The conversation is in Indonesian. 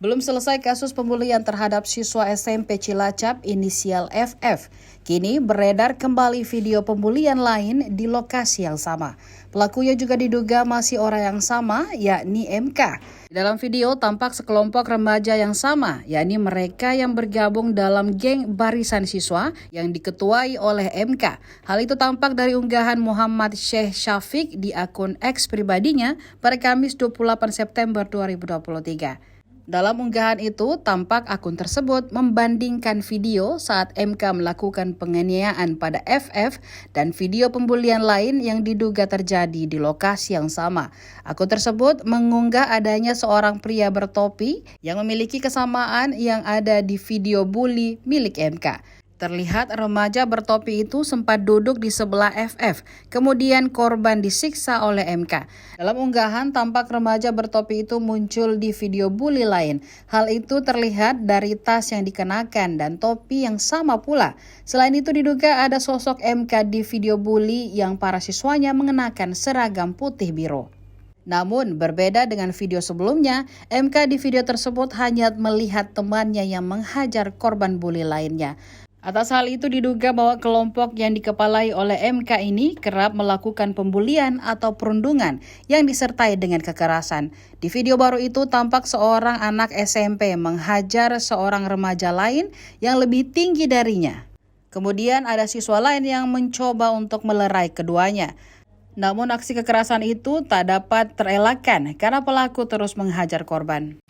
Belum selesai kasus pembulian terhadap siswa SMP Cilacap inisial FF. Kini beredar kembali video pembulian lain di lokasi yang sama. Pelakunya juga diduga masih orang yang sama, yakni MK. Dalam video tampak sekelompok remaja yang sama, yakni mereka yang bergabung dalam geng barisan siswa yang diketuai oleh MK. Hal itu tampak dari unggahan Muhammad Syekh Syafiq di akun X pribadinya pada Kamis 28 September 2023. Dalam unggahan itu, tampak akun tersebut membandingkan video saat MK melakukan penganiayaan pada FF dan video pembulian lain yang diduga terjadi di lokasi yang sama. Akun tersebut mengunggah adanya seorang pria bertopi yang memiliki kesamaan yang ada di video bully milik MK. Terlihat remaja bertopi itu sempat duduk di sebelah FF, kemudian korban disiksa oleh MK. Dalam unggahan, tampak remaja bertopi itu muncul di video bully lain. Hal itu terlihat dari tas yang dikenakan dan topi yang sama pula. Selain itu diduga ada sosok MK di video bully yang para siswanya mengenakan seragam putih biru. Namun, berbeda dengan video sebelumnya, MK di video tersebut hanya melihat temannya yang menghajar korban bully lainnya. Atas hal itu diduga bahwa kelompok yang dikepalai oleh MK ini kerap melakukan pembulian atau perundungan yang disertai dengan kekerasan. Di video baru itu tampak seorang anak SMP menghajar seorang remaja lain yang lebih tinggi darinya. Kemudian ada siswa lain yang mencoba untuk melerai keduanya. Namun aksi kekerasan itu tak dapat terelakkan karena pelaku terus menghajar korban.